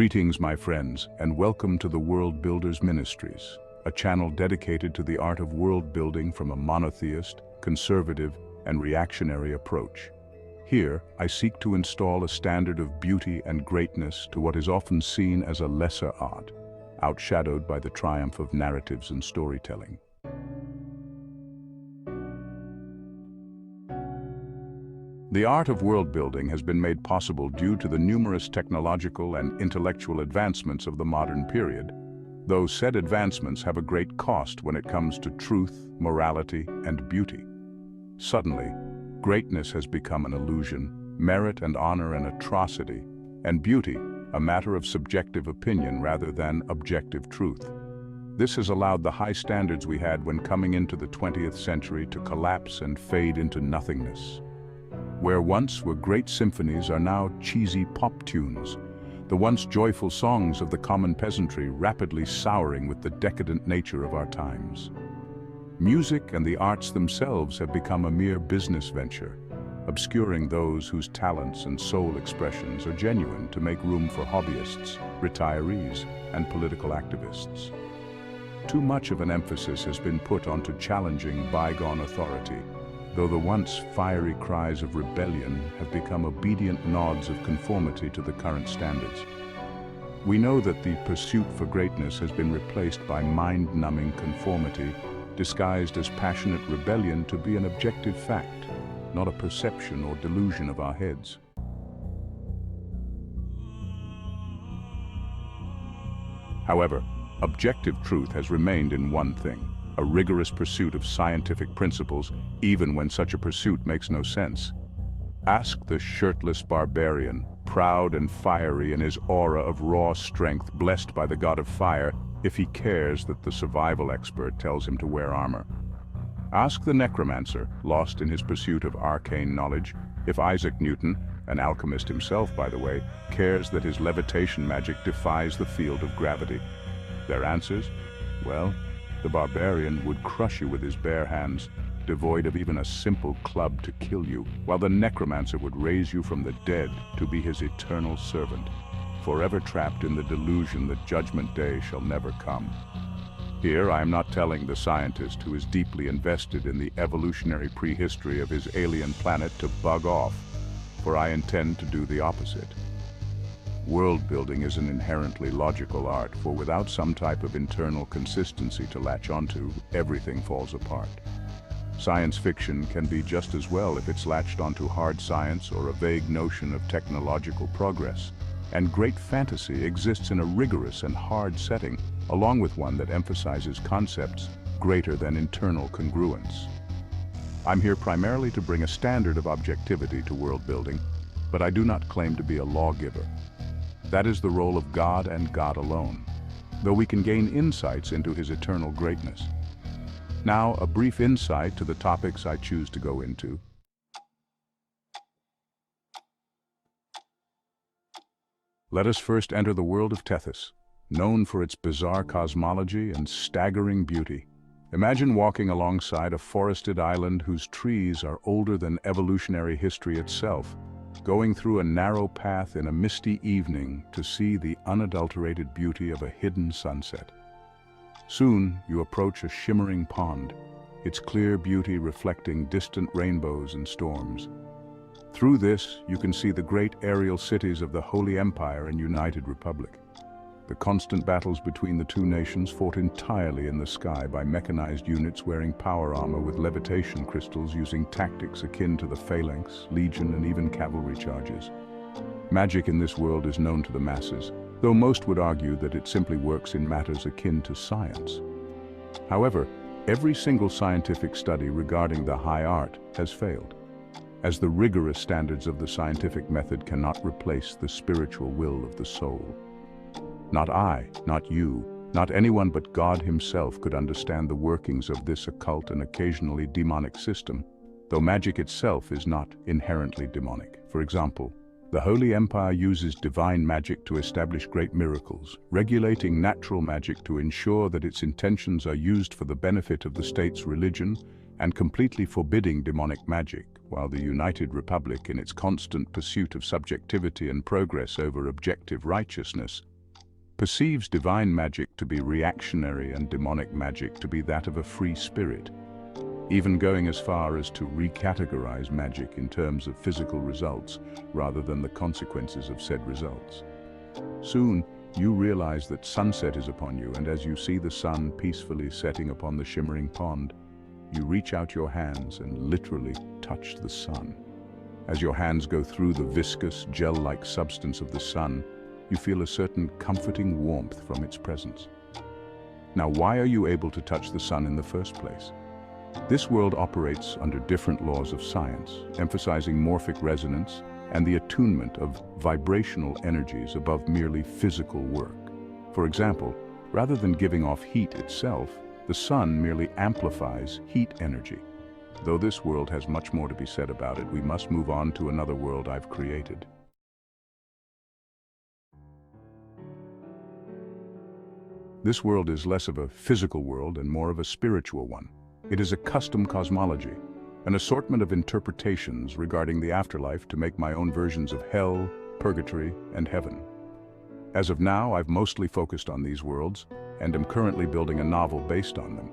Greetings, my friends, and welcome to the Worldbuilders Ministries, a channel dedicated to the art of world building from a monotheist, conservative, and reactionary approach. Here, I seek to install a standard of beauty and greatness to what is often seen as a lesser art, outshadowed by the triumph of narratives and storytelling. The art of world building has been made possible due to the numerous technological and intellectual advancements of the modern period, though said advancements have a great cost when it comes to truth, morality, and beauty. Suddenly, greatness has become an illusion, merit and honor an atrocity, and beauty a matter of subjective opinion rather than objective truth. This has allowed the high standards we had when coming into the 20th century to collapse and fade into nothingness. Where once were great symphonies are now cheesy pop tunes, the once joyful songs of the common peasantry rapidly souring with the decadent nature of our times. Music and the arts themselves have become a mere business venture, obscuring those whose talents and soul expressions are genuine to make room for hobbyists, retirees, and political activists. Too much of an emphasis has been put onto challenging bygone authority, though the once fiery cries of rebellion have become obedient nods of conformity to the current standards. We know that the pursuit for greatness has been replaced by mind-numbing conformity, disguised as passionate rebellion to be an objective fact, not a perception or delusion of our heads. However, objective truth has remained in one thing: a rigorous pursuit of scientific principles, even when such a pursuit makes no sense. Ask the shirtless barbarian, proud and fiery in his aura of raw strength blessed by the god of fire, if he cares that the survival expert tells him to wear armor. Ask the necromancer, lost in his pursuit of arcane knowledge, if Isaac Newton, an alchemist himself by the way, cares that his levitation magic defies the field of gravity. Their answers? Well, the barbarian would crush you with his bare hands, devoid of even a simple club to kill you, while the necromancer would raise you from the dead to be his eternal servant, forever trapped in the delusion that Judgment Day shall never come. Here I am not telling the scientist who is deeply invested in the evolutionary prehistory of his alien planet to bug off, for I intend to do the opposite. World building is an inherently logical art, for without some type of internal consistency to latch onto, everything falls apart. Science fiction can be just as well if it's latched onto hard science or a vague notion of technological progress. And great fantasy exists in a rigorous and hard setting, along with one that emphasizes concepts greater than internal congruence. I'm here primarily to bring a standard of objectivity to world building, but I do not claim to be a lawgiver. That is the role of God and God alone, though we can gain insights into his eternal greatness. Now, a brief insight to the topics I choose to go into. Let us first enter the world of Tethys, known for its bizarre cosmology and staggering beauty. Imagine walking alongside a forested island whose trees are older than evolutionary history itself, going through a narrow path in a misty evening to see the unadulterated beauty of a hidden sunset. Soon you approach a shimmering pond, its clear beauty reflecting distant rainbows and storms. Through this, you can see the great aerial cities of the Holy Empire and United Republic. The constant battles between the two nations fought entirely in the sky by mechanized units wearing power armor with levitation crystals using tactics akin to the phalanx, legion, and even cavalry charges. Magic in this world is known to the masses, though most would argue that it simply works in matters akin to science. However, every single scientific study regarding the high art has failed, as the rigorous standards of the scientific method cannot replace the spiritual will of the soul. Not I, not you, not anyone but God himself could understand the workings of this occult and occasionally demonic system, though magic itself is not inherently demonic. For example, the Holy Empire uses divine magic to establish great miracles, regulating natural magic to ensure that its intentions are used for the benefit of the state's religion, and completely forbidding demonic magic, while the United Republic, in its constant pursuit of subjectivity and progress over objective righteousness, perceives divine magic to be reactionary and demonic magic to be that of a free spirit, even going as far as to recategorize magic in terms of physical results rather than the consequences of said results. Soon, you realize that sunset is upon you, and as you see the sun peacefully setting upon the shimmering pond, you reach out your hands and literally touch the sun. As your hands go through the viscous, gel-like substance of the sun, you feel a certain comforting warmth from its presence. Now, why are you able to touch the sun in the first place? This world operates under different laws of science, emphasizing morphic resonance and the attunement of vibrational energies above merely physical work. For example, rather than giving off heat itself, the sun merely amplifies heat energy. Though this world has much more to be said about it, we must move on to another world I've created. This world is less of a physical world and more of a spiritual one. It is a custom cosmology, an assortment of interpretations regarding the afterlife to make my own versions of hell, purgatory, and heaven. As of now, I've mostly focused on these worlds, and am currently building a novel based on them.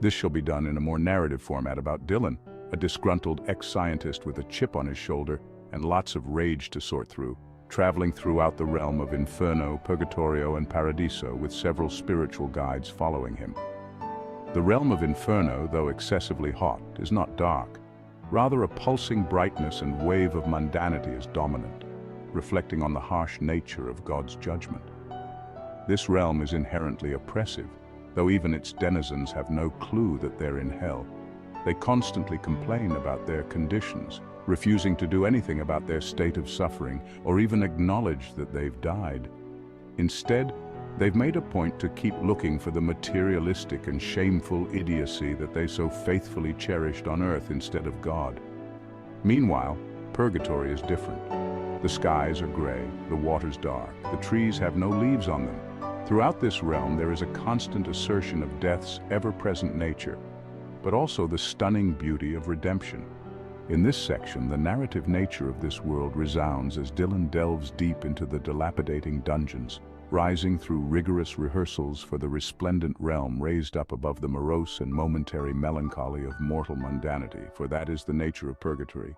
This shall be done in a more narrative format about Dylan, a disgruntled ex-scientist with a chip on his shoulder and lots of rage to sort through, traveling throughout the realm of Inferno, Purgatorio, and Paradiso with several spiritual guides following him. The realm of Inferno, though excessively hot, is not dark. Rather, a pulsing brightness and wave of mundanity is dominant, reflecting on the harsh nature of God's judgment. This realm is inherently oppressive, though even its denizens have no clue that they're in hell. They constantly complain about their conditions, refusing to do anything about their state of suffering or even acknowledge that they've died. Instead, they've made a point to keep looking for the materialistic and shameful idiocy that they so faithfully cherished on earth instead of God. Meanwhile, purgatory is different. The skies are gray, the water's dark, the trees have no leaves on them. Throughout this realm, there is a constant assertion of death's ever-present nature, but also the stunning beauty of redemption. In this section, the narrative nature of this world resounds as Dylan delves deep into the dilapidating dungeons, rising through rigorous rehearsals for the resplendent realm raised up above the morose and momentary melancholy of mortal mundanity, for that is the nature of purgatory.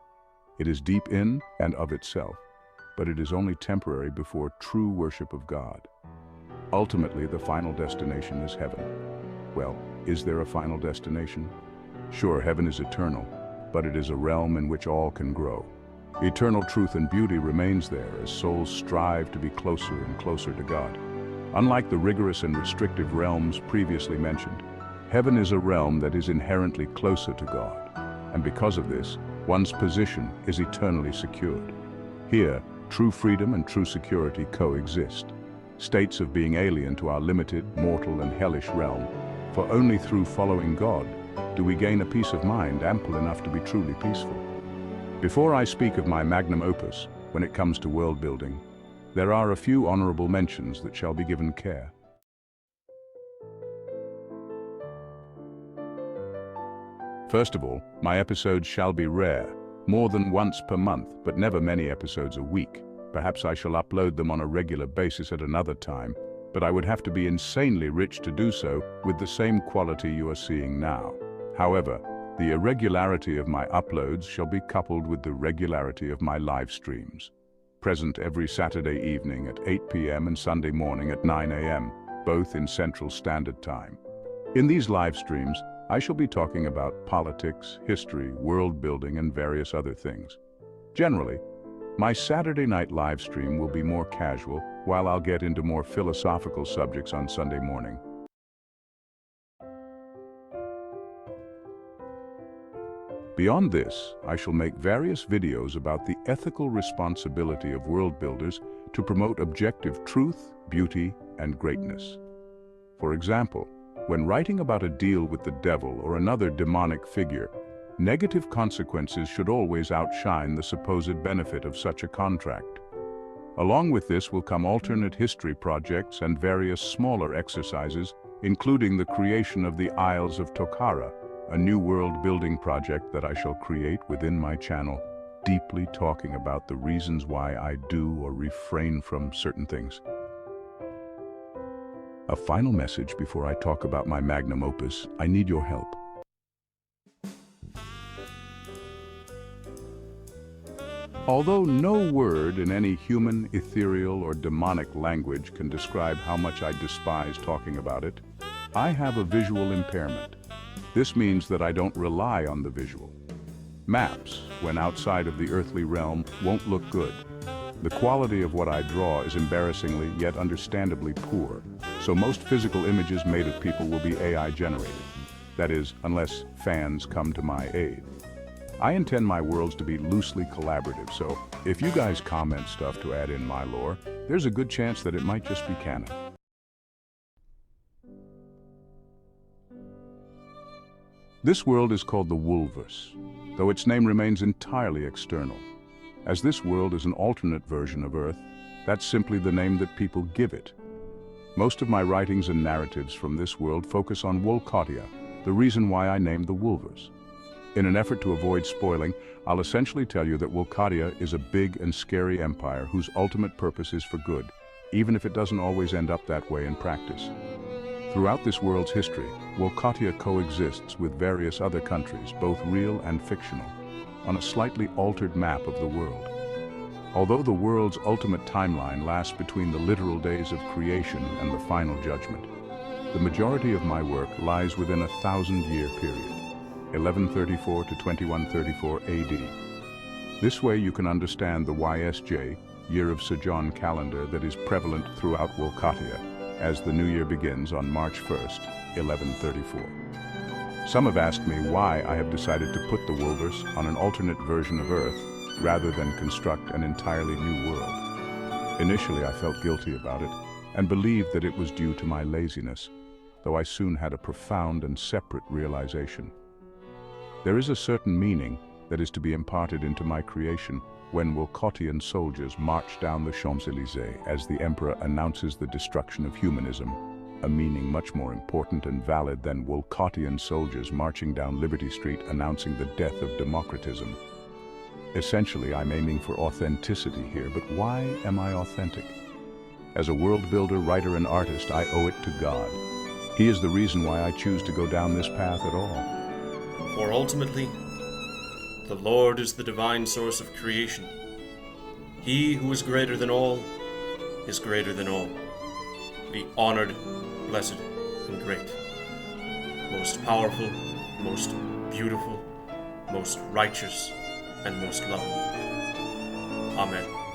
It is deep in and of itself, but it is only temporary before true worship of God. Ultimately, the final destination is heaven. Well, is there a final destination? Sure, heaven is eternal, but it is a realm in which all can grow. Eternal truth and beauty remains there as souls strive to be closer and closer to God. Unlike the rigorous and restrictive realms previously mentioned, heaven is a realm that is inherently closer to God, and because of this, one's position is eternally secured. Here, true freedom and true security coexist, states of being alien to our limited, mortal, and hellish realm, for only through following God do we gain a peace of mind ample enough to be truly peaceful. Before I speak of my magnum opus, when it comes to world building, there are a few honorable mentions that shall be given care. First of all, my episodes shall be rare, more than once per month, but never many episodes a week. Perhaps I shall upload them on a regular basis at another time, but I would have to be insanely rich to do so with the same quality you are seeing now. However, the irregularity of my uploads shall be coupled with the regularity of my live streams, present every Saturday evening at 8 p.m. and Sunday morning at 9 a.m., both in Central Standard Time. In these live streams, I shall be talking about politics, history, world building, and various other things. Generally, my Saturday night live stream will be more casual, while I'll get into more philosophical subjects on Sunday morning. Beyond this, I shall make various videos about the ethical responsibility of world builders to promote objective truth, beauty, and greatness. For example, when writing about a deal with the devil or another demonic figure, negative consequences should always outshine the supposed benefit of such a contract. Along with this will come alternate history projects and various smaller exercises, including the creation of the Isles of Tokhara, a new world building project that I shall create within my channel, deeply talking about the reasons why I do or refrain from certain things. A final message before I talk about my magnum opus. I need your help. Although no word in any human, ethereal, or demonic language can describe how much I despise talking about it, I have a visual impairment. This means that I don't rely on the visual. Maps, when outside of the earthly realm, won't look good. The quality of what I draw is embarrassingly yet understandably poor, so most physical images made of people will be AI generated. That is, unless fans come to my aid. I intend my worlds to be loosely collaborative, so if you guys comment stuff to add in my lore, there's a good chance that it might just be canon. This world is called the Wolvers, though its name remains entirely external. As this world is an alternate version of Earth, that's simply the name that people give it. Most of my writings and narratives from this world focus on Wolcatia, the reason why I named the Wolvers. In an effort to avoid spoiling, I'll essentially tell you that Wolcatia is a big and scary empire whose ultimate purpose is for good, even if it doesn't always end up that way in practice. Throughout this world's history, Wolcatia coexists with various other countries, both real and fictional, on a slightly altered map of the world. Although the world's ultimate timeline lasts between the literal days of creation and the final judgment, the majority of my work lies within a 1,000-year period. 1134 to 2134 AD. This way you can understand the YSJ, Year of Sojourn calendar that is prevalent throughout Wolcatia, as the new year begins on March 1st, 1134. Some have asked me why I have decided to put the Wolvers on an alternate version of Earth rather than construct an entirely new world. Initially I felt guilty about it and believed that it was due to my laziness, though I soon had a profound and separate realization. There is a certain meaning that is to be imparted into my creation when Wolcatian soldiers march down the Champs-Élysées as the Emperor announces the destruction of humanism, a meaning much more important and valid than Wolcatian soldiers marching down Liberty Street announcing the death of democratism. Essentially, I'm aiming for authenticity here, but why am I authentic? As a world builder, writer, and artist, I owe it to God. He is the reason why I choose to go down this path at all. For ultimately, the Lord is the divine source of creation. He who is greater than all is greater than all. Be honored, blessed, and great. Most powerful, most beautiful, most righteous, and most loving. Amen.